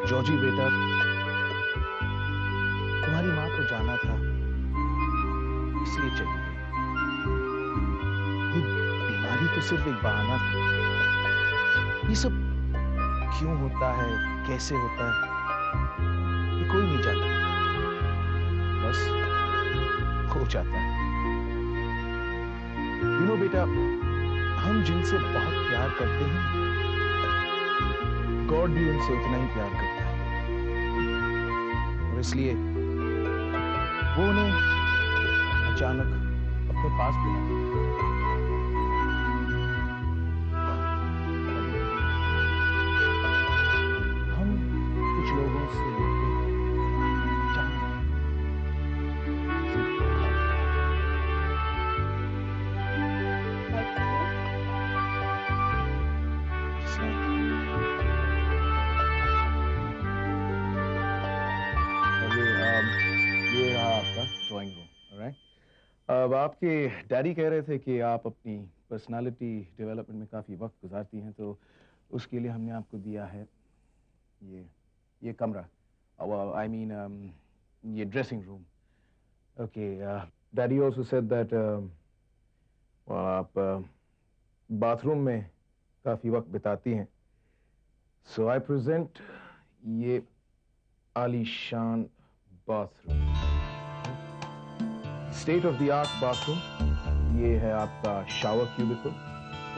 Georgy बेटा, तुम्हारी माँ को जाना था, इसलिए चली गई। ये बीमारी तो सिर्फ एक बहाना था। ये सब क्यों होता है, कैसे होता है, ये कोई नहीं जानता। बस हो जाता है। बेटा, हम जिनसे बहुत प्यार करते हैं, गॉड भी उनसे उतना ही प्यार करता है, और इसलिए वो उन्हें अचानक अपने पास बुलाता है। हम कुछ लोगों से ड्राइंग रूम, राइट। अब आपके डैडी कह रहे थे कि आप अपनी पर्सनालिटी डेवलपमेंट में काफ़ी वक्त गुजारती हैं, तो उसके लिए हमने आपको दिया है ये कमरा, आई मीन ये dressing room. Okay, daddy also said that आप बाथरूम में काफ़ी वक्त बिताती हैं, सो आई प्रेजेंट ये आलीशान bathroom, state of the art bathroom. ये है आपका शावर क्यूबिकल,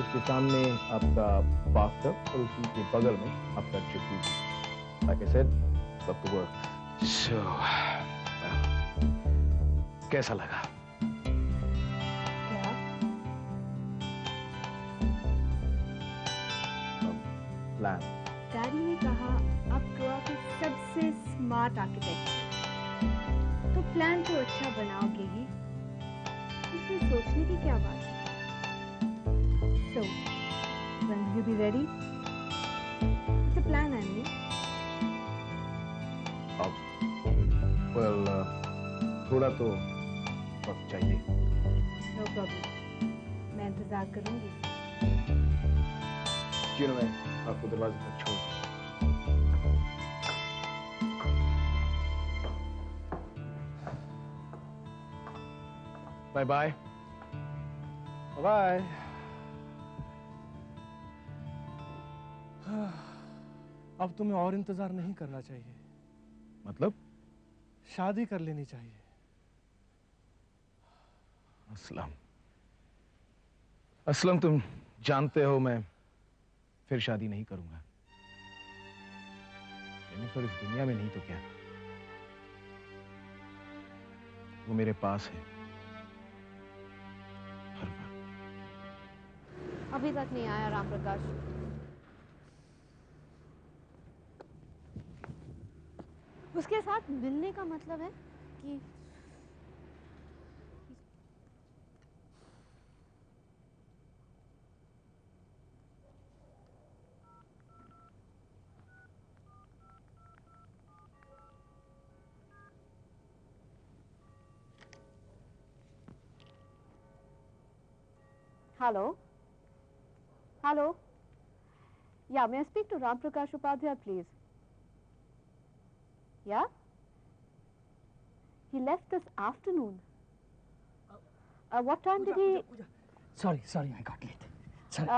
उसके सामने आपका बाथटब और उसी के बगल में आपका जकूज़ी। लाइक आई सेड, सब तो वर्क। सो कैसा लगा? क्या? प्लान। डैडी ने कहा आप गोवा के सबसे स्मार्ट आर्किटेक्ट हैं, तो प्लान तो अच्छा बनाओगे ही, इसमें सोचने की क्या बात है? So, when will you be ready? It's a plan, I mean. Well, थोड़ा तो वक्त चाहिए। No problem. मैं इंतजार करूंगी। क्यों मैं आपको दरवाजे पर छोड़। Bye bye. बाय। अब तुम्हें और इंतजार नहीं करना चाहिए। मतलब? शादी कर लेनी चाहिए। असलम, तुम जानते हो मैं फिर शादी नहीं करूंगा। जेनिफर इस दुनिया में नहीं तो क्या, वो मेरे पास है हर वक्त। अभी तक नहीं आया राम प्रकाश। उसके साथ मिलने का मतलब है कि हेलो हेलो, या may I speak to Ram Prakash Upadhyay, please? Yeah? He left this afternoon. What time did he? Sorry, I got late. Sorry.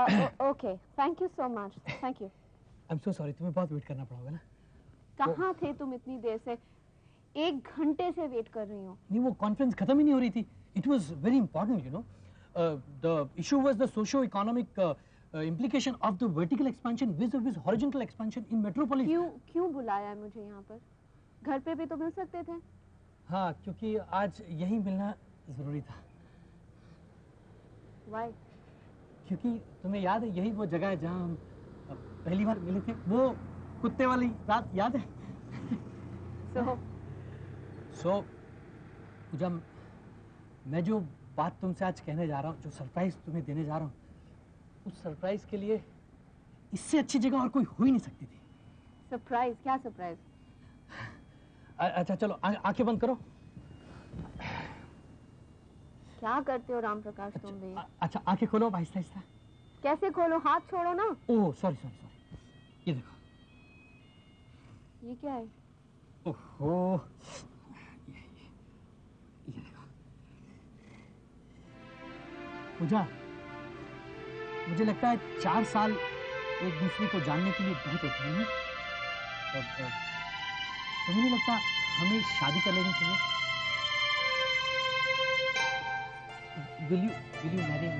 Okay, thank you so much. Thank you. I'm so sorry, तुम्हें बहुत wait करना पड़ा होगा ना? कहाँ थे तुम इतनी देर से? 1 घंटे से वेट कर रही हूँ। नहीं, वो कॉन्फ्रेंस खत्म ही नहीं हो रही थी. It was very important, you know. The issue was the socio-economic implication of the vertical expansion vis-a-vis horizontal expansion in metropolis. क्यों बुलाया है मुझे यहाँ पर? घर पे भी तो मिल सकते थे। हाँ, क्योंकि आज यही मिलना जरूरी था। Why? क्योंकि तुम्हें याद है यही वो जगह है जहाँ हम पहली बार मिले थे, वो कुत्ते वाली रात याद है? So, पूजा, मैं जो बात तुमसे आज कहने जा रहा हूँ, जो सरप्राइज तुम्हें देने जा रहा हूँ, उस सरप्राइज के लिए इससे अच्छी जगह और कोई हो ही नहीं सकती थी। सरप्राइज? क्या सरप्राइज? अच्छा चलो, आंखें बंद करो। क्या करते हो राम प्रकाश तुम भी? अच्छा आंखें खोलो आहिस्ता आहिस्ता। कैसे खोलो? हाथ छोड़ो ना। ओह सॉरी, ये देखो। ये क्या है? ओहो, पूजा, मुझे लगता है 4 साल एक दूसरे को जानने के लिए बहुत होते हैं। और तुम्हें नहीं लगता हमें शादी कर लेनी चाहिए? Will you marry me?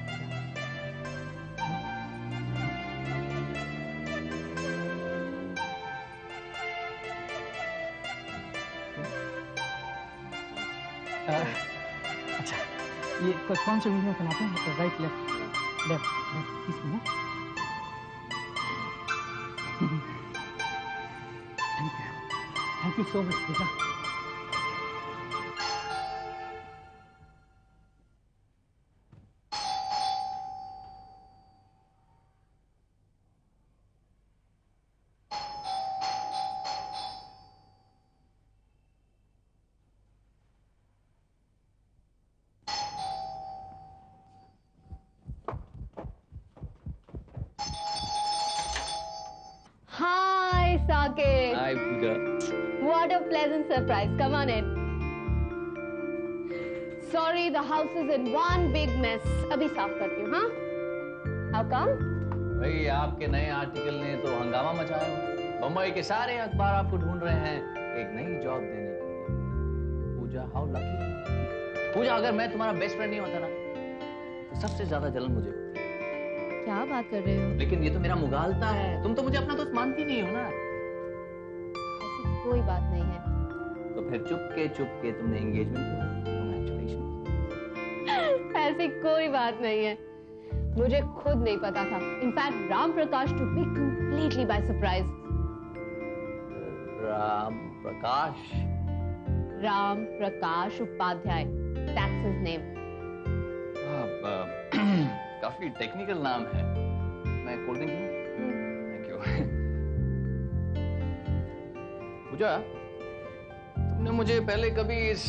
अच्छा, ये कौन सा वीडियो बनाते हैं? राइट लेफ्ट लेफ्ट इसमें? Thank you so much Pooja. Hi, Saket. Hi, Pooja. What a pleasant surprise. Come on in. Sorry, the house is in one big mess. अभी साफ करती हूँ, हाँ? How come? भाई आपके नए आर्टिकल ने तो हंगामा मचाया हुआ। बम्बई के सारे अखबार आपको ढूंढ रहे हैं एक नई जॉब देने के लिए। पूजा, हाउ लकी। पूजा, अगर मैं तुम्हारा बेस्ट फ्रेंड नहीं होता ना तो सबसे ज्यादा जलन मुझे होती। क्या बात कर रहे हो? लेकिन ये तो मेरा मुगालता है। तुम तो मुझे अपना दोस्त मानती नहीं हो ना। ऐसी कोई बात नहीं है। तो फिर चुपके तुमने एंगेजमेंट किया। Congratulations. ऐसी कोई बात नहीं है। मुझे खुद नहीं पता था। In fact Ram Prakash took me completely by surprise. Ram Prakash. Ram Prakash Upadhyay. That's his name. काफी टेक्निकल नाम है। मैं कोल्ड ड्रिंक लूं? Thank you. पूजा, तुमने मुझे पहले कभी इस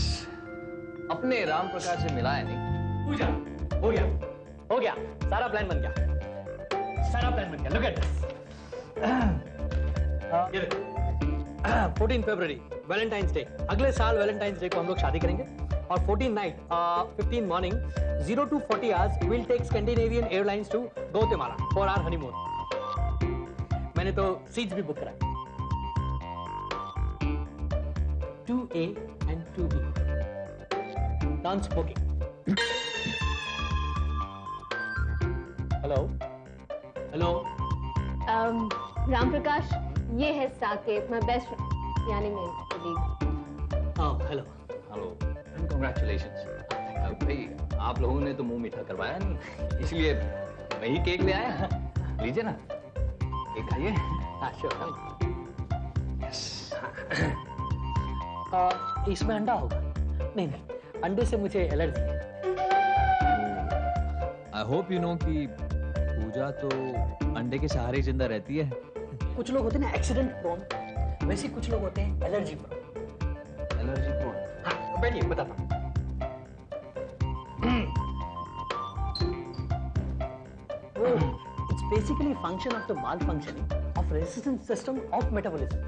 अपने राम प्रकाश से मिलाया नहीं। पूजा, हो गया, सारा प्लान बन गया, लुक एट दिस। ये देखो, 14 फरवरी वैलेंटाइंस डे, अगले साल वैलेंटाइंस डे को हम लोग शादी करेंगे और 14 night 15 morning 0 to 40 hours we'll take Scandinavian Airlines to Guatemala for our honeymoon. मैंने तो सीट्स भी बुक कराई, 2A and 2B, non smoking. Hello Ram Prakash, ये है साकेत, my best friend, यानी मेरी colleague. Hello and congratulations. भाई आप लोगों ने तो मुंह मीठा करवाया नहीं, इसलिए मैं ही केक ले आया। लीजिए ना, केक खाइए। इसमें अंडा होगा? नहीं, अंडे से मुझे एलर्जी है। आई होप यू नो कि पूजा तो अंडे के सहारे जिंदा रहती है। कुछ लोग होते हैं ना एक्सीडेंट प्रोन, वैसे कुछ लोग होते हैं एलर्जी प्रोन। Allergy prone? हाँ, बैठिए बताता हूँ। It's basically a function of the malfunctioning of resistance system of metabolism.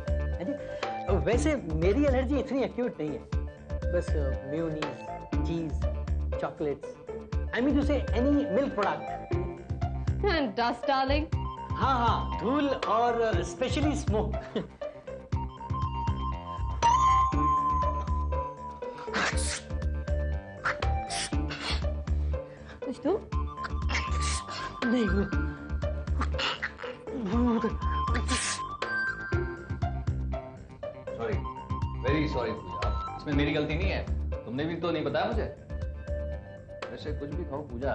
वैसे मेरी एलर्जी इतनी एक्यूट नहीं है, बस मेयोनीज, चीज, चॉकलेट्स, आई मीन टू से any milk product. And dust, darling. हाँ, धूल और स्पेशली स्मोक। कुछ तो? नहीं, सॉरी, वेरी सॉरी पूजा, इसमें मेरी गलती नहीं है। तुमने भी तो नहीं बताया मुझे। वैसे कुछ भी कहो पूजा,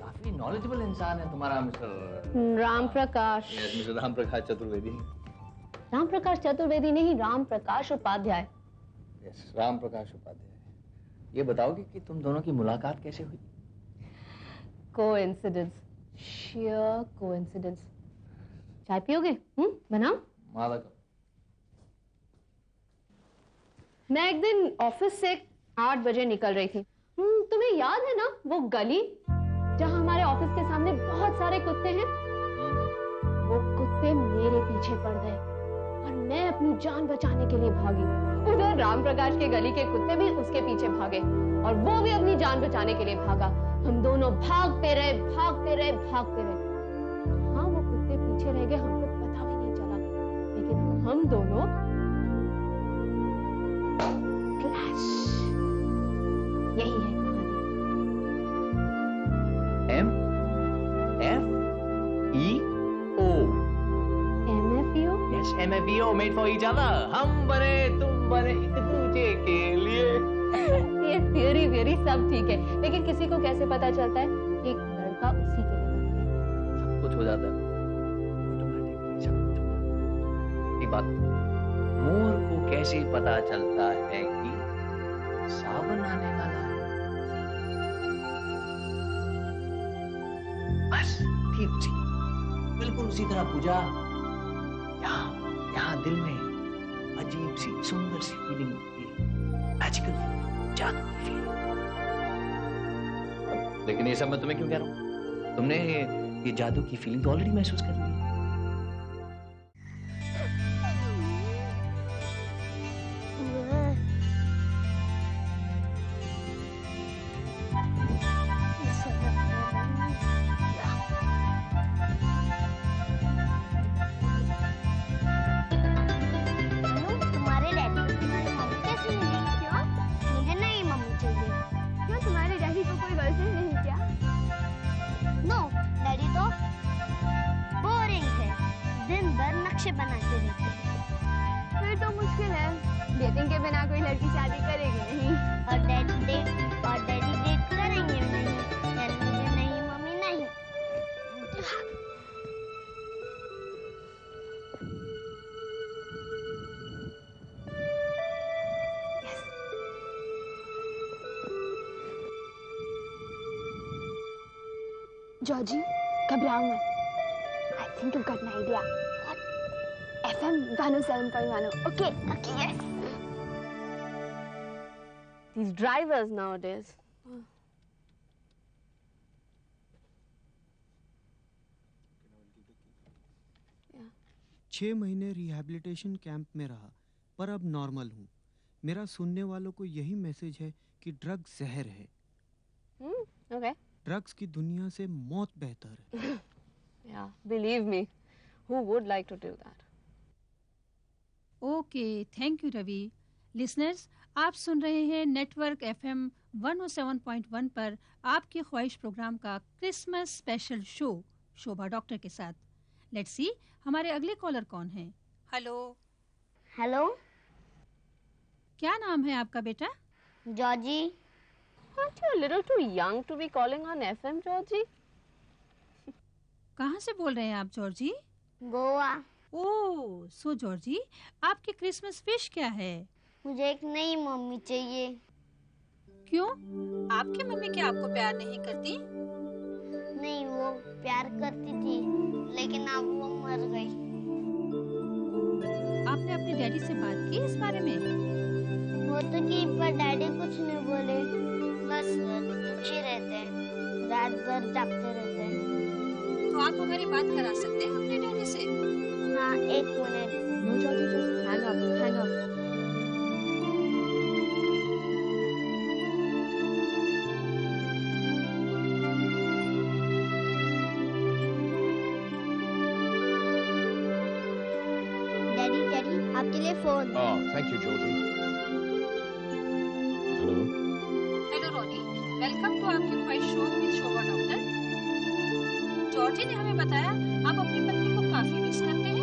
काफी नॉलेजेबल इंसान है तुम्हारा मिस्टर राम प्रकाश। मिस्टर राम प्रकाश चतुर्वेदी। राम प्रकाश चतुर्वेदी नहीं, राम प्रकाश उपाध्याय। यस, राम प्रकाश उपाध्याय। ये बताओगे कि तुम दोनों की मुलाकात कैसे हुई? Coincidence, sheer coincidence. चाय पियोगे? बनाओ। माला कब? मैं एक दिन ऑफिस से 8 बजे निकल रही थी। तुम्हें याद है ना वो गली जहाँ हमारे ऑफिस के सामने बहुत सारे कुत्ते हैं? वो कुत्ते मेरे पीछे पड़ गए और और मैं अपनी जान बचाने के लिए भागी। उधर राम प्रकाश के गली के कुत्ते भी उसके पीछे भागे और वो भी अपनी जान बचाने के लिए भागा। हम दोनों भागते रहे, भागते रहे, भागते रहे। हाँ, वो कुत्ते पीछे रह गए, हमको पता भी नहीं चला। लेकिन हम दोनों क्रैश। यही है कहानी। MFEO। MFEO? Yes, MFEO, made for each other. हम बने, तुम बने एक दूसरे के लिए। ये थियरी वेरी सब ठीक है, लेकिन किसी को कैसे पता चलता है एक लड़का उसी के लिए बना है? सब कुछ हो जाता है ऑटोमेटिकली, सब कुछ हो जाता है। एक बात, मोर को कैसे पता चलता है कि सावन आने वाला है? बस ठीक उसी, बिल्कुल उसी तरह पूजा, यहाँ दिल में अजीब सी सुंदर सी फीलिंग होती है, मैजिकल फीलिंग, जादू की फीलिंग। लेकिन ये सब मैं तुम्हें क्यों कह रहा हूँ? तुमने ये जादू की फीलिंग तो ऑलरेडी महसूस कर ली है। नक्शे बनाते रहते हैं। फिर तो मुश्किल है, डेटिंग के बिना कोई लड़की शादी करेगी नहीं। और डैडी डेट करेंगे नहीं, मुझे नहीं मम्मी नहीं। जॉर्जी, घबराओ मत। I think I've got an idea. What? FM 107.1. Okay, yes. These drivers nowadays. 6 महीने रिहैबिलिटेशन कैंप में रहा, पर अब नॉर्मल हूँ। मेरा सुनने वालों को यही मैसेज है कि ड्रग्स जहर है। Okay. ड्रग्स की दुनिया से मौत बेहतर है। Yeah, believe me, who would like to do that? Okay, thank you Ravi. Listeners, आप सुन रहे हैं नेटवर्क FM 107.1 पर आपकी ख्वाहिश प्रोग्राम का क्रिसमस स्पेशल शो शोभा डॉक्टर के साथ। लेट्स सी हमारे अगले कॉलर कौन है। हेलो। हेलो। क्या नाम है आपका बेटा? Georgy. Aren't you a little too young to be calling on FM, Georgie? कहाँ से बोल रहे हैं आप जॉर्जी? गोवा। ओह, सो जॉर्जी, आपकी क्रिसमस विश क्या है? मुझे एक नई मम्मी चाहिए। क्यों? आपकी मम्मी क्या आपको प्यार नहीं करती? नहीं, वो प्यार करती थी, लेकिन अब वो मर गई। आपने अपने डैडी से बात की इस बारे में? वो तो की, पर डैडी कुछ नहीं बोले, बस दुखी रहते हैं, रात भर जागते रहते हैं। तो आप हमारी बात करा सकते हैं अपने डैडी से? हाँ, एक minute. No, Georgie, just hang up, hang up. Daddy, आपके लिए phone. Oh, thank you, Georgie. Hello. Hello Ronnie, welcome to आपकी ख्वाहिश show with Shobha Doctor. Georgie ने हमें बताया आप अपनी पत्नी को काफी मिस करते हैं।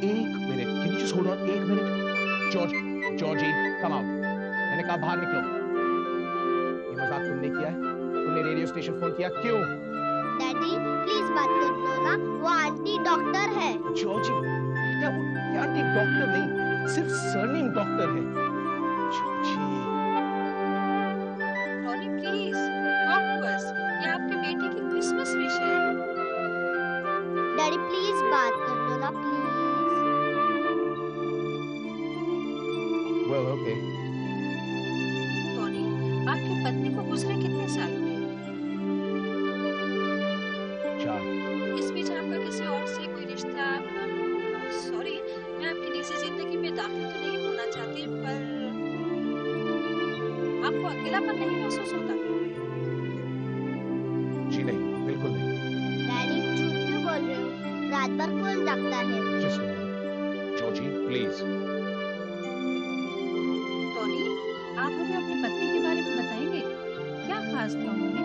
एक minute, can you just hold on? एक मिनट। Georgie, come out. मैंने कहा बाहर निकलो। ये मजाक तुमने किया है? तुमने रेडियो स्टेशन फोन किया क्यों? डैडी, प्लीज बात कर लो ना, वो आंटी डॉक्टर है। जॉर्जी, क्या वो आंटी डॉक्टर नहीं, सिर्फ सरनेम डॉक्टर है। Georgie. Ronnie please talk to us, ये आपके बेटे की क्रिसमस विश है। डैडी प्लीज बात कर लो ना, प्लीज। Well, okay. रोनी, आपकी पत्नी को गुजरे कितने साल हुए? 4। इस बीच आपका किसी और से कोई रिश्ता? में दाखिल तो नहीं होना चाहती, पर आपको अकेलापन नहीं महसूस होता? जी नहीं, बिल्कुल नहीं। डैडी झूठ क्यों बोल रहे हो? रात भर कौन जागता है? Just a minute, Georgie please. Tony, आप हमें अपनी पत्नी के बारे में बताएंगे? क्या खास था उन्होंने?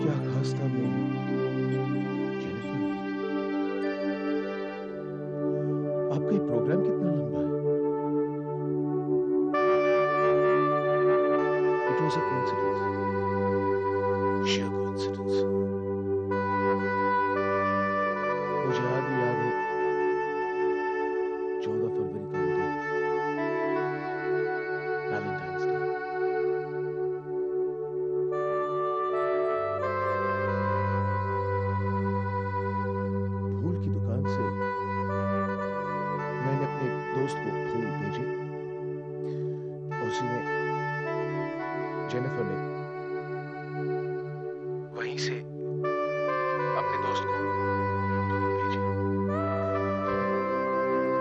क्या खास था मैं जेनिफर? आपका ये प्रोग्राम कितना लंबा है? It was a coincidence. Sheer coincidence. मुझे आज भी याद है 14 फरवरी का दिन, वैलेंटाइंस डे। फूल की दुकान से मैंने अपने दोस्त को फूल भेजे और उसी में जेनिफर ने वहीं से अपने दोस्त को फूल भेजे।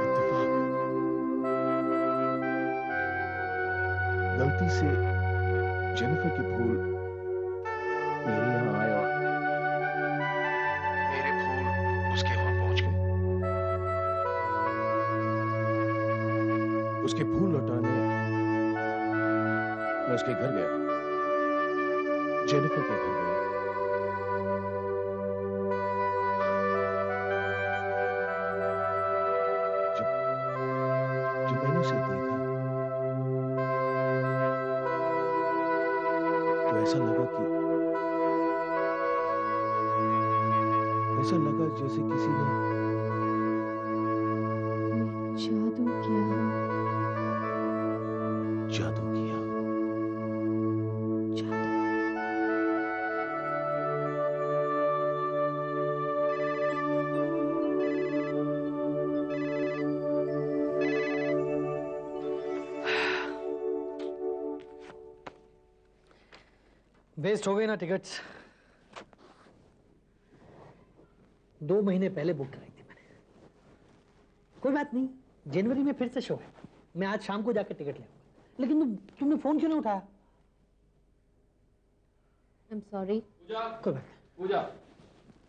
इत्तेफाक। गलती से जेनिफर के फूल मेरे यहाँ आए और मेरे फूल उसके वहां पहुंच गए। उसके फूल लौटाने मैं उसके घर गया, जेनिफर के घर गया। जब मैंने उसे देखा तो ऐसा लगा जैसे किसी ने जादू किया। जादू किया। वेस्ट हो गई ना टिकट्स? 2 महीने पहले बुक कराई थी मैंने। कोई बात नहीं, जनवरी में फिर से शो है। मैं आज शाम को जाकर टिकट ले आऊंगा। लेकिन तुमने फोन क्यों नहीं उठाया? I am sorry. कोई बात नहीं।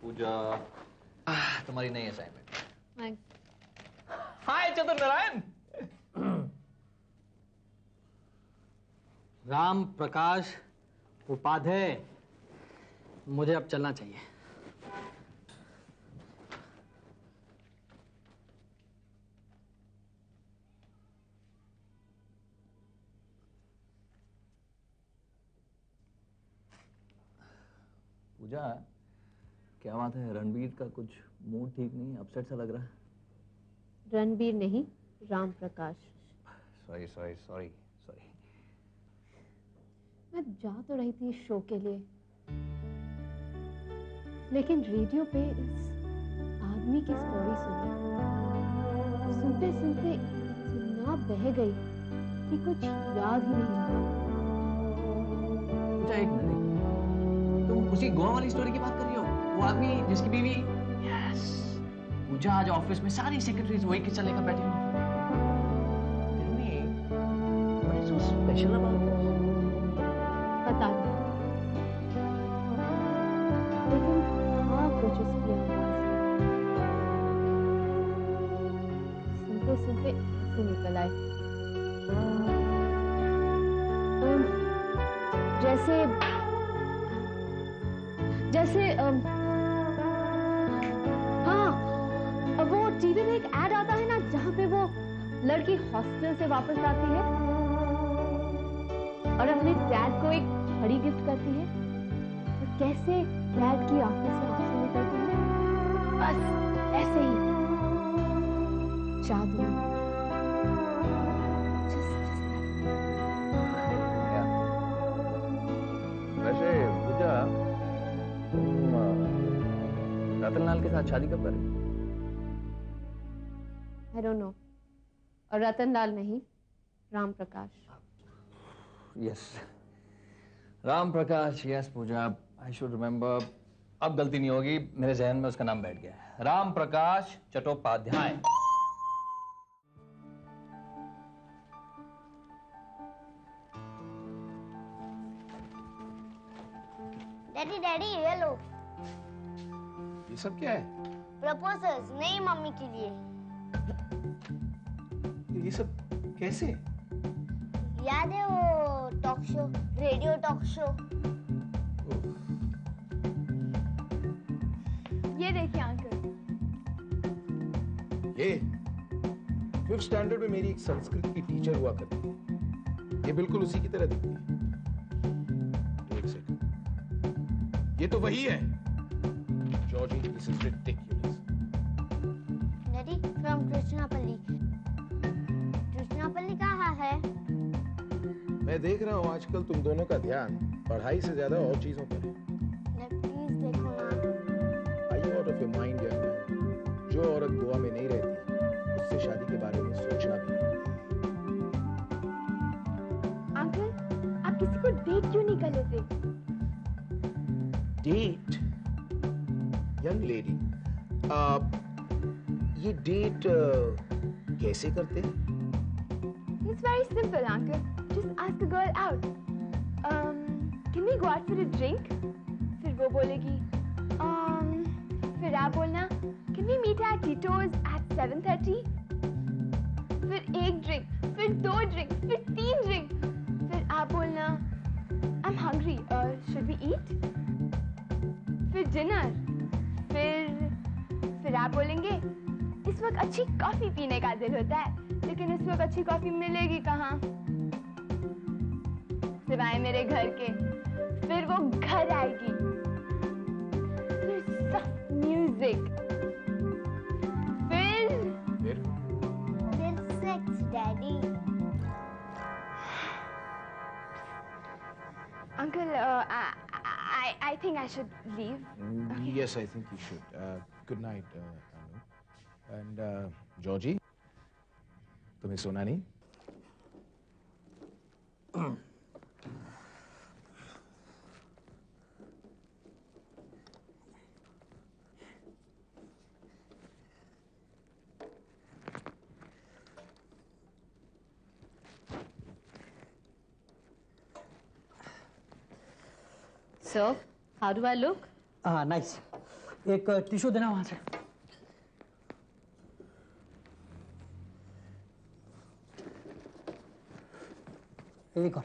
पूजा तुम्हारी नई असाइनमेंट। थैंक्स। हाय चतुर नारायण। राम प्रकाश उपाध्याय, मुझे अब चलना चाहिए। पूजा क्या बात है, रणबीर का कुछ मूड ठीक नहीं, अपसेट सा लग रहा है। रणबीर नहीं, राम प्रकाश। सॉरी। मैं जा तो रही थी इस शो के लिए, लेकिन रेडियो पे इस आदमी की स्टोरी सुनते सुनते इतना बह गई कि कुछ याद ही नहीं रहा। पूजा एक मिनट, तुम उसी गोवा वाली स्टोरी की बात कर रही हो? वो आदमी जिसकी बीवी? यस। पूजा आज ऑफिस में सारी सेक्रेटरीज वही किस्सा लेकर बैठी हुई। Tell me, what is so special about this? पता नहीं, लेकिन हाँ कुछ उसकी आवाज सुनते सुनते ऐसे निकल आए। जैसे हाँ, वो टीवी में एक ऐड आता है ना, जहाँ पे वो लड़की हॉस्टल से वापस आती है और अपने डैड को एक घड़ी गिफ्ट करती है और कैसे डैड की आंखों से आंसू निकलते हैं। बस ऐसे ही जादू। वैसे पूजा, तुम रतनलाल के साथ शादी कब करें? I don't know. और रतनलाल नहीं, Ram Prakash. Yes, Ram Prakash. Yes Pooja, I should remember. अब गलती नहीं होगी, मेरे जहन में उसका नाम बैठ गया है, राम प्रकाश चट्टोपाध्याय। डैडी डैडी ये लो। ये सब क्या है? प्रपोजल्स नई मम्मी के लिए। ये सब कैसे? याद है वो talk show, radio talk show? ये देखिए अंकल। ये 5th स्टैंडर्ड में मेरी एक संस्कृत की टीचर हुआ करती है। ये बिल्कुल उसी की तरह दिखती है। एक सेकंड, ये तो वही है। Georgie, this is ridiculous. Daddy from Krishnapalli. Krishnapalli कहाँ है? मैं देख रहा हूँ आजकल तुम दोनों का ध्यान पढ़ाई से ज्यादा और चीजों पर है। प्लीज देखो ना। Are you out of your mind, young man? जो औरत गोवा में नहीं रहती, उससे शादी के बारे में सोचना भी नहीं। अंकल, आप किसी को डेट क्यों नहीं कर लेते? डेट? यंग लेडी, ये डेट कैसे करते हैं? It's very simple, uncle. Just ask a girl out. Can we go out for a drink? फिर वो बोलेगी, फिर आप बोलना, Can we meet at Tito's at 7:30? फिर एक ड्रिंक, फिर 2 ड्रिंक, फिर 3 ड्रिंक, फिर आप बोलना, I'm hungry. Should we eat? फिर डिनर, फिर आप बोलेंगे, इस वक्त अच्छी कॉफी पीने का दिल होता है, लेकिन इस वक्त अच्छी कॉफी मिलेगी कहाँ? सिवाय मेरे घर के। फिर वो घर आएगी, फिर सॉफ्ट म्यूजिक, फिर sex daddy. Uncle, I think I should leave. Yes, I think you should. Good night, Anu. And Georgie, तुम्हें सोना नहीं? So, how do I look? Nice. एक टिश्यू देना वहां से। एक और।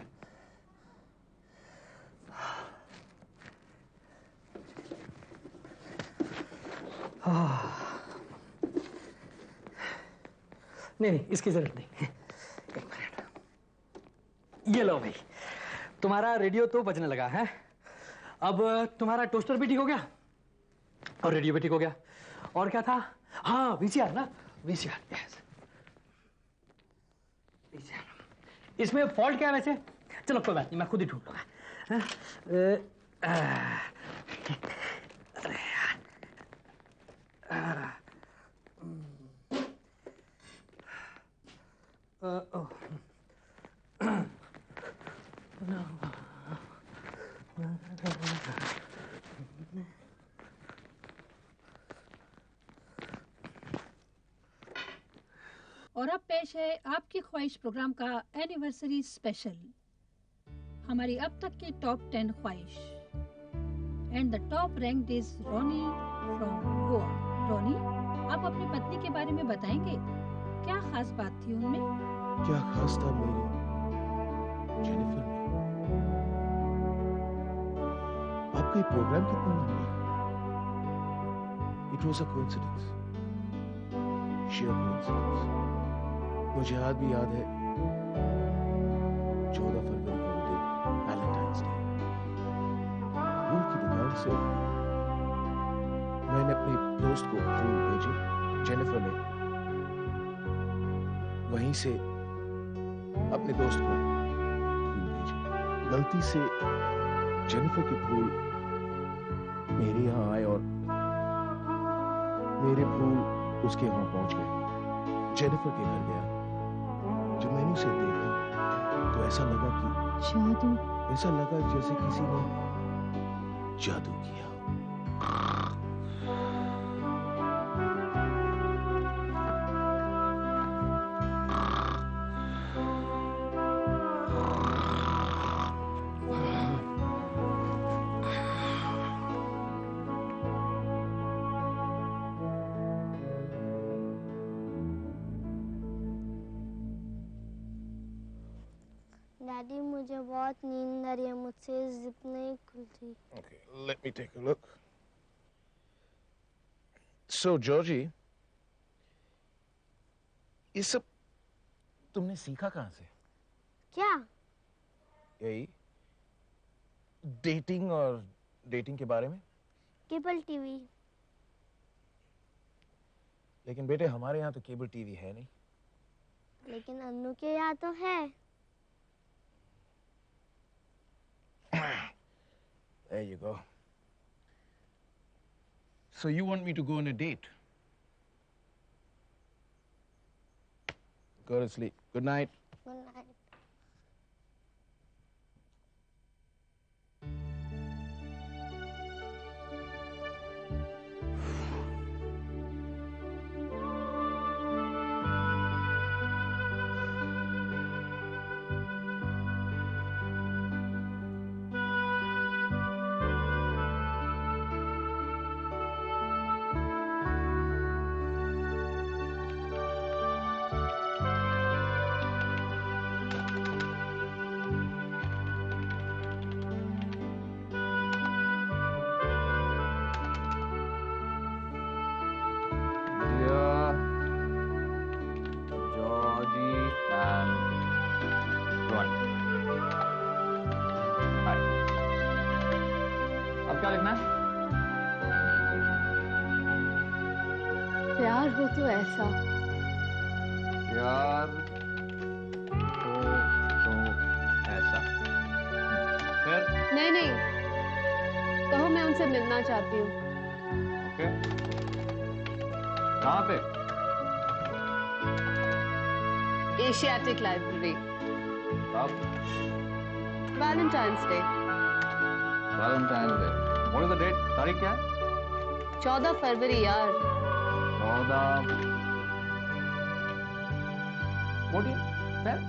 नहीं, इसकी जरूरत नहीं। एक मिनट। ये लो भाई, तुम्हारा रेडियो तो बजने लगा है। अब तुम्हारा टोस्टर भी ठीक हो गया और रेडियो भी ठीक हो गया। और क्या था? हाँ, वीसीआर ना, वीसीआर। Yes, VCR. इसमें फॉल्ट क्या है वैसे? चलो कोई बात नहीं, मैं खुद ही ढूंढ लूंगा। अरे यार, और अब पेश है आपकी ख्वाहिश प्रोग्राम का एनिवर्सरी स्पेशल, हमारी अब तक की टॉप 10 ख्वाहिश। And the top ranked is Ronnie from Goa. Ronnie, आप अपनी पत्नी के बारे में बताएंगे, क्या खास बात थी उनमें? क्या खास था मेरी जेनिफर में? आपका ये प्रोग्राम कितना लंबा है? It was a coincidence, sheer coincidence। मुझे आज भी याद है 14 फरवरी को वो दिन, वैलेंटाइंस डे। फूल की दुकान से मैंने अपने दोस्त को फूल भेजे, जेनिफर ने वहीं से अपने दोस्त को फूल भेजे। गलती से जेनिफर के फूल मेरे यहाँ आए और मेरे फूल उसके वहां पहुंच गए। जेनिफर के घर गया। जब मैंने उसे देखा तो ऐसा लगा कि जादू। ऐसा लगा जैसे किसी ने जादू किया। डैडी मुझे बहुत नींद आ रही है, मुझसे जिप नहीं खुलती। Okay, let me take a look. So, Georgie, ये सब तुमने सीखा कहाँ से? क्या? यही डेटिंग और डेटिंग के बारे में? Cable TV. लेकिन बेटे हमारे यहाँ तो केबल टीवी है नहीं। लेकिन अन्नू के यहाँ तो है। There you go. So you want me to go on a date? Go to sleep. Good night. Good night. क्या लिखना है? प्यार हो तो ऐसा। प्यार हो तो ऐसा। फिर? नहीं नहीं, कहो मैं उनसे मिलना चाहती हूँ। ओके। कहाँ पे? Asiatic library. कब? Valentine's day. Valentine day. What is the date? तारीख क्या है? 14 फरवरी यार। 14 Feb?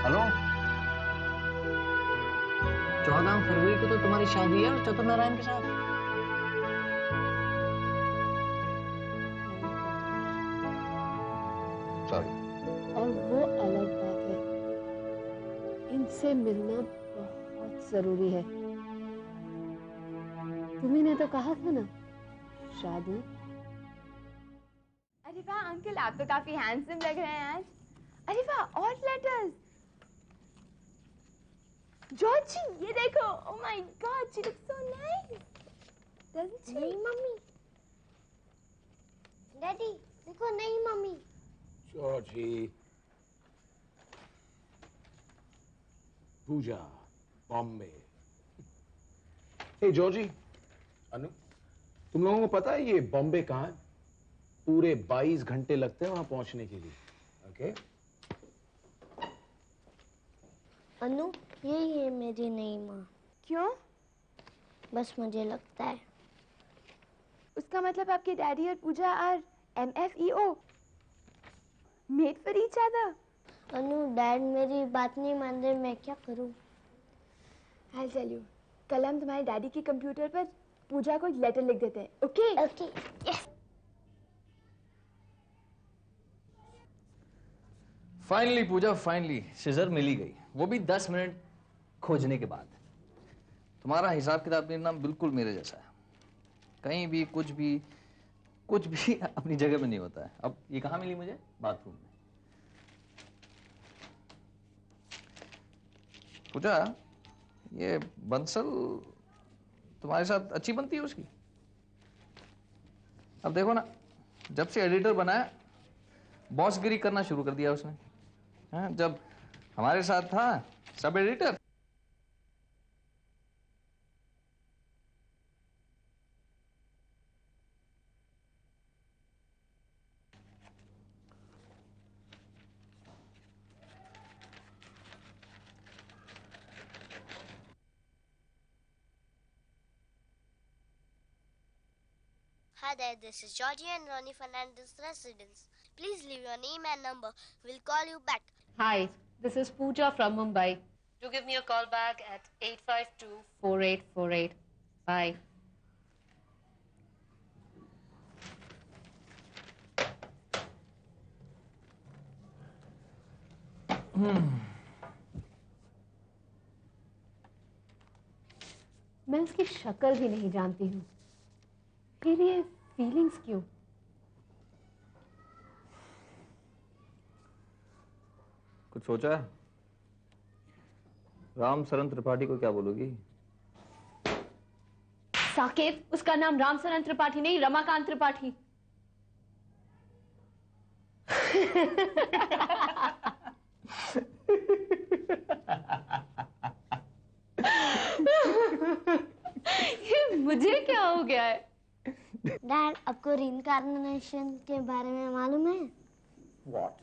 हेलो? 14 फरवरी को तो तुम्हारी शादी है चतुर्नारायण के साथ। और वो अलग बात है, इनसे मिलना बहुत जरूरी है। तुम्ही ने तो कहा था ना, शादी। अरे वाह अंकल, आप तो काफी हैंडसम लग रहे हैं आज। अरे वाह, और लेटर्स। जॉर्जी, ये देखो। Oh my God, she looks so nice. Doesn't she? नहीं मम्मी। डैडी देखो, नहीं मम्मी। Georgie. पूजा, बॉम्बे। हे जॉर्जी, अनु, तुम लोगों को पता है ये बॉम्बे कहाँ है? पूरे 22 घंटे लगते हैं वहां पहुंचने के लिए। ओके? अनु, यही है मेरी नई माँ। क्यों? बस मुझे लगता है। उसका मतलब आपके डैडी और Pooja are MFEO, made for each other. Anu, dad मेरी बात नहीं मान रहे, मैं क्या करूं? I'll tell you, कल हम तुम्हारे डैडी के कंप्यूटर पर पूजा को एक लेटर लिख देते हैं। ओके? Okay, yes. फाइनली पूजा, फाइनली सीजर मिल ही गई, वो भी 10 मिनट खोजने के बाद। तुम्हारा हिसाब किताब भी ना बिल्कुल मेरे जैसा है। कहीं भी कुछ भी अपनी जगह पे नहीं होता है। अब ये कहाँ मिली मुझे? बाथरूम में। पूजा, ये बंसल तुम्हारे साथ अच्छी बनती है उसकी? अब देखो ना, जब से एडिटर बनाया बॉसगिरी करना शुरू कर दिया उसने। हाँ, जब हमारे साथ था sub editor, Hi there, this is Georgie and Ronnie Fernandez residence. Please leave your name and number. We'll call you back. Hi, this is Pooja from Mumbai. Do give me a call back at 852-4848. Bye. मैं उसकी शक्ल भी नहीं जानती हूँ, फिर ये feelings क्यों? कुछ सोचा है? राम सरन त्रिपाठी को क्या बोलोगी? साकेत, उसका नाम राम सरन त्रिपाठी नहीं, रमाकांत त्रिपाठी। ये मुझे क्या हो गया है? डैड, आपको रीइंकार्नेशन के बारे में मालूम है? What?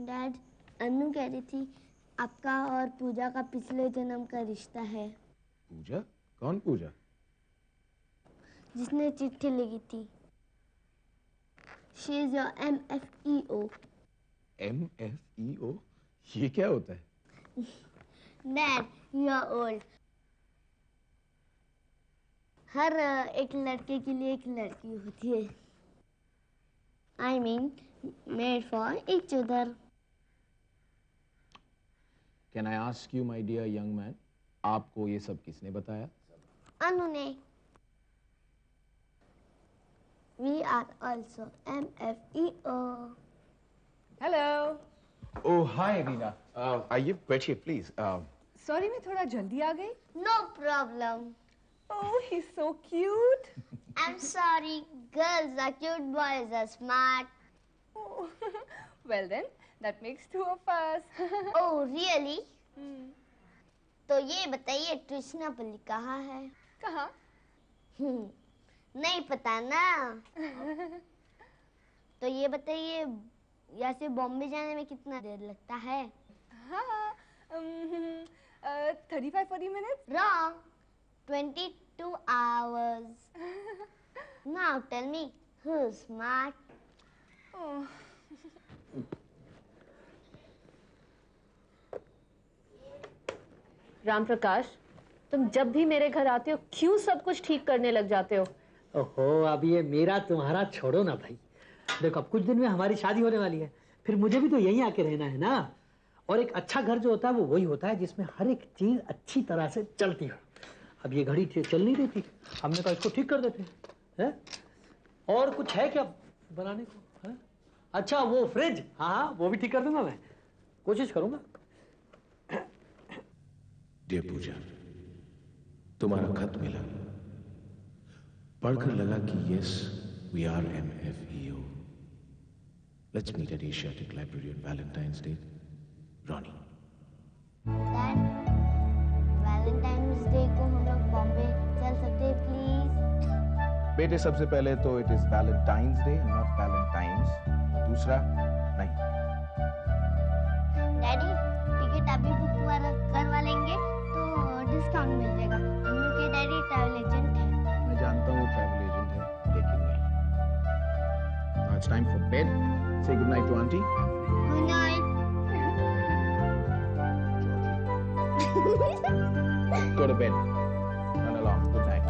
डैड, अनु कह रही थी आपका और पूजा का पिछले जन्म का रिश्ता है। पूजा? कौन पूजा? जिसने चिट्ठी लिखी थी। She is your MFEO. MFEO? ये क्या होता है? Dad, you are old. हर एक लड़के के लिए एक लड़की होती है। I mean, made for each other. Can I ask you, my dear young man, आपको ये सब किसने बताया? अनु ने। We are also MFEO. Hello. Oh, hi, Reena. आइए बैठिए, please. सॉरी, मैं थोड़ा जल्दी आ गई। No problem. Oh, he's so cute. I'm sorry. Girls are cute, boys are smart. Oh, well then, that makes two of us. Oh, really? तो ये बताइए ट्रिशनापल्ली कहाँ है? कहाँ? नहीं पता ना। तो ये बताइए यहाँ से बॉम्बे जाने में कितना देर लगता है? हाँ, 35-40 minutes. Wrong. 22 hours. Now tell me, who's smart? Oh. Ram Prakash, तुम जब भी मेरे घर आते हो क्यों सब कुछ ठीक करने लग जाते हो? ओहो, अब ये मेरा तुम्हारा छोड़ो ना भाई। देखो, अब कुछ दिन में हमारी शादी होने वाली है, फिर मुझे भी तो यहीं आके रहना है ना। और एक अच्छा घर जो होता है वो वही होता है जिसमें हर एक चीज अच्छी तरह से चलती हो। अब ये घड़ी चल नहीं रही थी, हमने कहा इसको ठीक कर देते हैं। और कुछ है क्या बनाने को? है? अच्छा, वो फ्रिज, हाँ वो भी ठीक कर दूंगा, मैं कोशिश करूंगा। डियर पूजा, तुम्हारा खत मिला। पढ़कर लगा कि yes, we are MFEO. Let's meet at Asiatic Library on Valentine's Day. Ronnie. Dad, Valentine's Day को हम लोग बॉम्बे चल सकते हैं प्लीज? बेटे, सबसे पहले तो it is Valentine's day, not Valentine's. दूसरा, नहीं। डैडी, टिकट अभी बुक करवा लेंगे तो डिस्काउंट मिल जाएगा। हम लोग के डैडी ट्रैवल एजेंट है। मैं जानता हूँ ट्रैवल एजेंट है, लेकिन नहीं। Now it's time for bed. Say good night to auntie. Good night. Go to bed. Run along. Good night.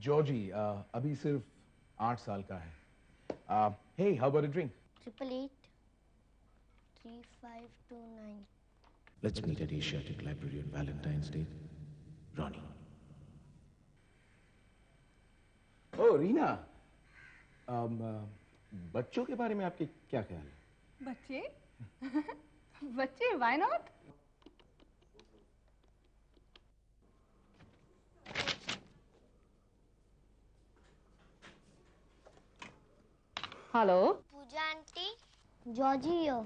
Georgie अभी सिर्फ 8 साल का है। Hey, how about a drink? 888-3529. Let's meet at Asiatic Library on Valentine's Day. Ronnie. Oh, Reena, बच्चों के बारे में आपके क्या ख्याल है? बच्चे? बच्चे, why not? Hello, Pooja aunty, Georgie हो।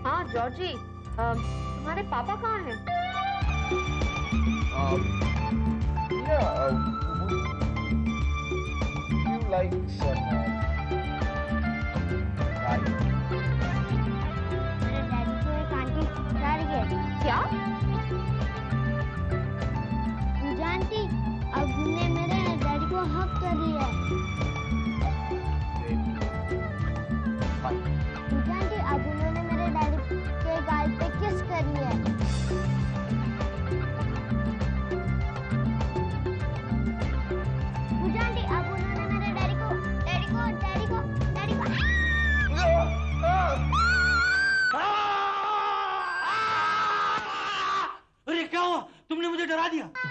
हाँ जॉर्जी, तुम्हारे पापा कहाँ हैं? Yeah, you like some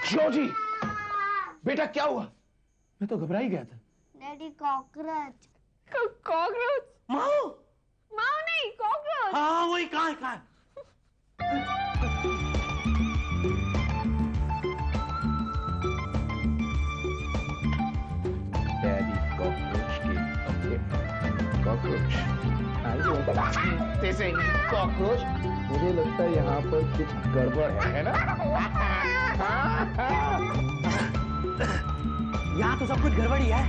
Georgie, बेटा क्या हुआ? मैं तो घबरा ही गया था। Daddy cockroach. कॉकरोच? माओ माओ नहीं, कॉकरोच। हाँ वही, कहाँ है? डैडी कॉकरोच के कॉकरोच जैसे कॉकरोच। मुझे लगता है यहाँ पर कुछ गड़बड़ है ना? यहाँ तो सब कुछ गड़बड़ी है।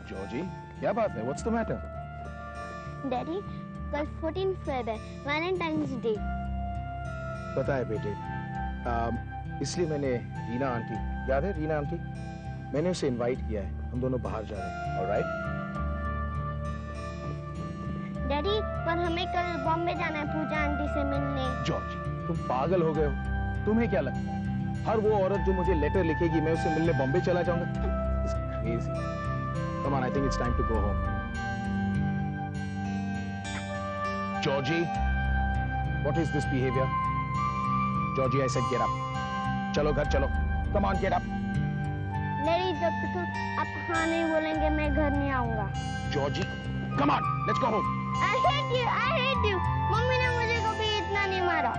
जॉर्जी, क्या बात है? What's the matter? डैडी, कल 14 फेब है, वैलेंटाइंस डे। पता है बेटे, इसलिए मैंने रीना आंटी, याद है रीना आंटी? मैंने उसे इनवाइट किया है, हम दोनों बाहर जा रहे हैं, ऑलराइट? डैडी, पर हमें कल बॉम्बे जाना है पूजा आंटी से मिलने। जॉर्जी, तुम पागल हो गए हो? तुम्हें क्या लगता है हर वो औरत जो मुझे लेटर लिखेगी मैं उससे मिलने बॉम्बे चला जाऊंगा? It's crazy. Come on, I think it's time to go home. Georgie, what is this behavior? Georgie, I said get up. चलो घर चलो. Come on, get up. Daddy, जब तक आप हाँ नहीं बोलेंगे मैं घर नहीं आऊंगा। Georgie, come on, let's go home. I hate you, I hate you. Mummy ने मुझे कभी इतना नहीं मारा।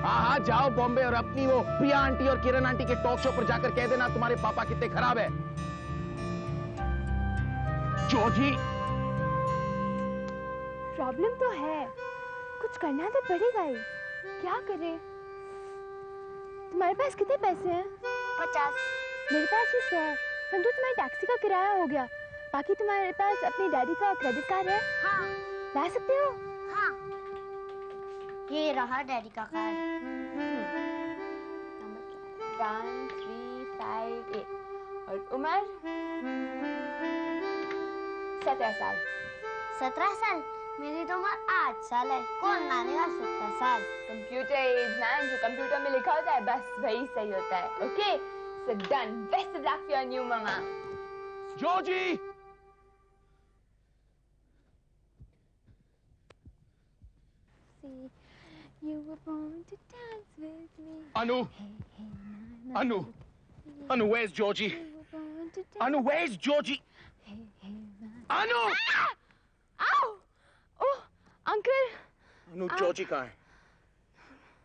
हाँ, जाओ बॉम्बे और अपनी वो प्रिया आंटी और किरण आंटी के टॉक शो पर जाकर कह देना तुम्हारे पापा कितने खराब है। जॉर्जी, प्रॉब्लम तो है, कुछ करना तो पड़ेगा ही। क्या करें? तुम्हारे पास कितने पैसे हैं? 50। मेरे पास भी 100 है। समझो तुम्हारी टैक्सी का किराया हो गया। बाकी तुम्हारे पास अपने डैडी का क्रेडिट कार्ड है? हाँ। ला सकते हो? हाँ। ये रहा डैडी का कार्ड। 1 3 5 8। और उम्र 17 साल। 17 साल? मेरी तो उम्र 8 साल है। कौन मानेगा 17 साल? कंप्यूटर एज मैन, जो कंप्यूटर में लिखा होता है बस वही सही होता है। Okay, so done. Best of luck for your new mama. Georgie! You were born to dance with me. Anu! Anu! Anu, where's Georgie? Anu, where's Georgie? Anu! Ow! Oh, uncle. Anu, Georgy कहाँ है?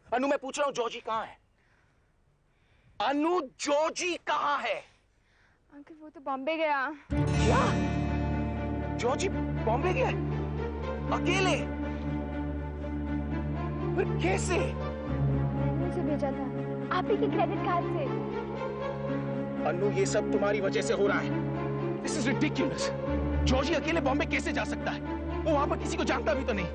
अनु, मैं पूछ रहा हूँ Georgy कहाँ है? अनु, Georgy कहाँ है? अंकल वो तो बॉम्बे गया। क्या? जॉर्जी बॉम्बे गया? अकेले? पर कैसे? मैंने उसे भेजा था, आप ही के क्रेडिट कार्ड से। अनु, ये सब तुम्हारी वजह से हो रहा है। This is ridiculous. जॉर्जी अकेले बॉम्बे कैसे जा सकता है? वो वहां पर किसी को जानता भी तो नहीं।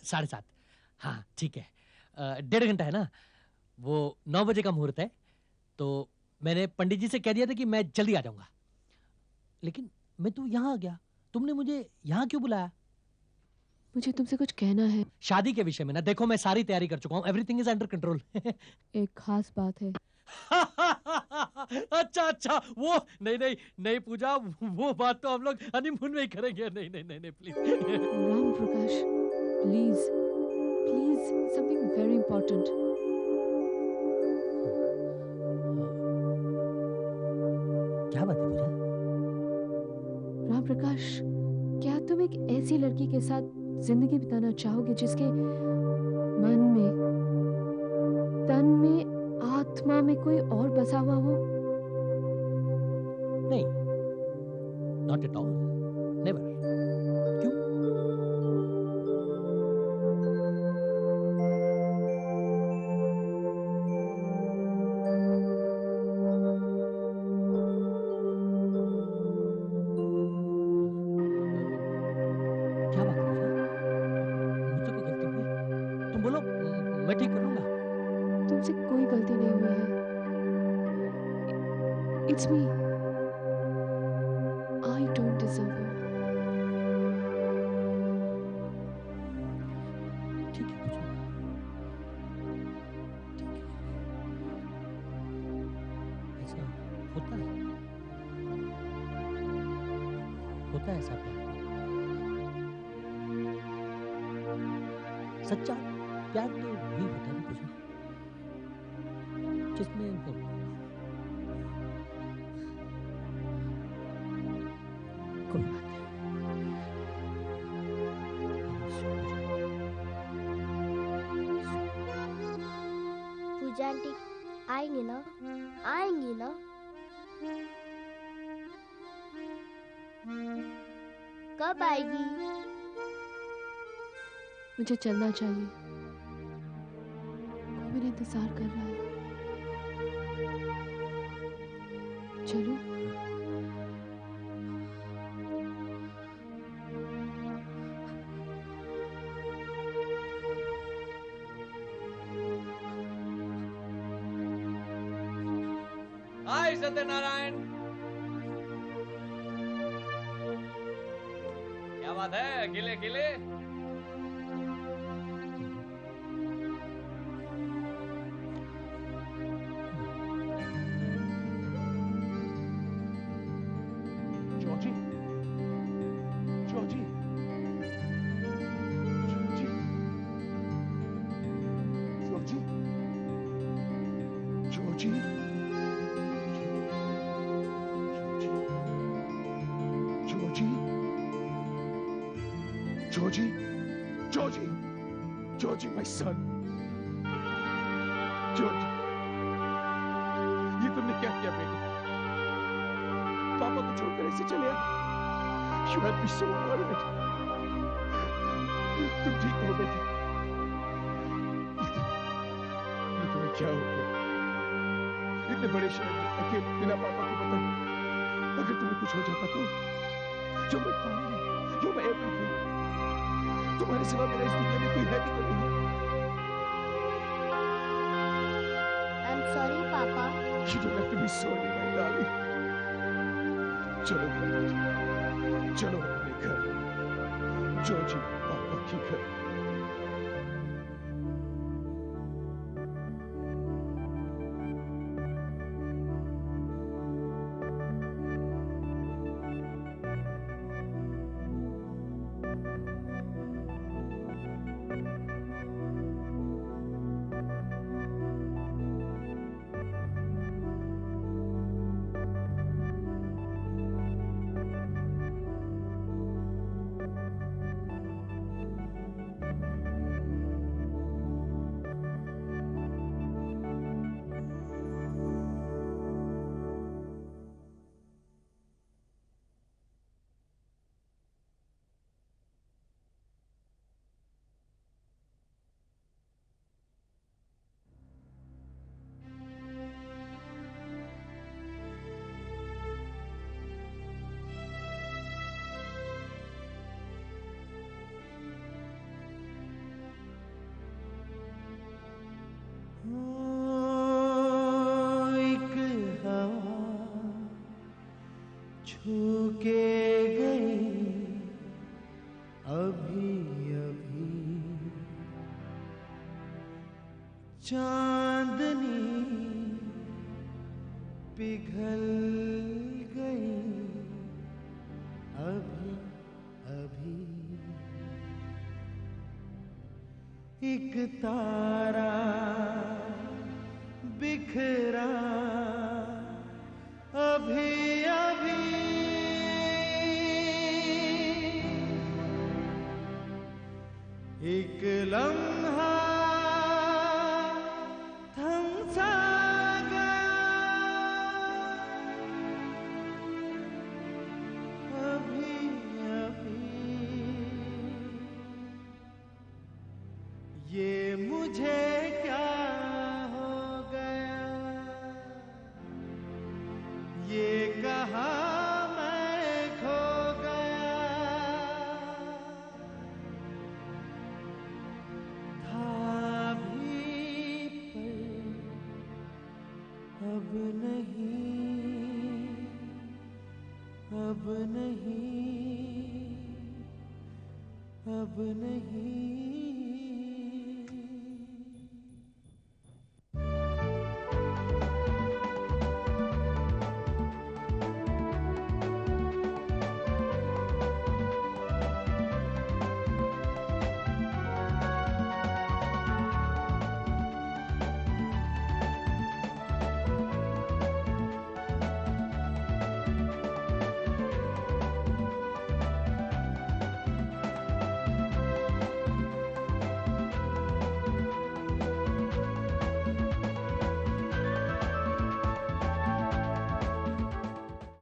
साढ़े 7। हाँ ठीक है, 1.5 घंटा है ना। वो 9 बजे का मुहूर्त है, तो मैंने पंडित जी से कह दिया था कि मैं जल्दी आ जाऊंगा। लेकिन मैं तो यहाँ आ गया, तुमने मुझे यहाँ क्यों बुलाया? मुझे तुमसे कुछ कहना है। शादी के विषय में ना। देखो मैं सारी तैयारी कर चुका हूँ, एवरीथिंग इज अंडर कंट्रोल। एक खास बात है। अच्छा वो नहीं पूजा, वो बात तो हम लोग हनीमून में ही करेंगे। नहीं please. Ram Prakash, please something very important. क्या बात है पूजा? राम प्रकाश, क्या तुम एक ऐसी लड़की के साथ जिंदगी बिताना चाहोगे मन में, तन में, आत्मा में कोई और बसा हुआ हो? नहीं, नॉट एट ऑल, नेवर। क्यों? क्या बात कर रहे हो? मुझसे कोई गलती हुई? तुम बोलो, मैं ठीक कर लूंगा। तुमसे कोई गलती नहीं हुई है। It's me. I don't deserve you. ठीक है, पूछो। ऐसा होता है, होता है ऐसा प्यार। सच्चा प्यार तो वही होता है ना कुछ, जिसमें वो कोई बात नहीं। पूजा आंटी आएंगी ना? आएंगी ना? कब आएगी? मुझे चलना चाहिए, कोई मेरा इंतजार कर रहा है। चलो। हाय सत्यनारायण, क्या बात है? अकेले अकेले? Georgie, Georgie, Georgie, Georgie, Georgie, Georgie, Georgie, Georgie, my son. Georgie, ये तुमने क्या किया बेटा? पापा को छोड़कर ऐसे चले आए? You had me so worried. तुम ठीक हो बेटा? ये तुम्हें क्या हो गया? इतने बड़े शहर में अकेले बिना पापा को बताए, अगर तुम्हें कुछ हो जाता तो you're my family, you're my everything. तुम्हारे सिवा मेरा इस दुनिया में कोई है भी तो नहीं। I'm sorry, पापा। You don't have to be sorry, my darling. चलो बेटा, चलो अपने घर, जॉर्जी पापा के घर। चांदनी पिघल गई अभी अभी, एक तारा बिखरा अभी अभी, एक लम्हा तुझे क्या हो गया, ये कहा मैं खो गया, था भी पर अब नहीं, अब नहीं, अब नहीं।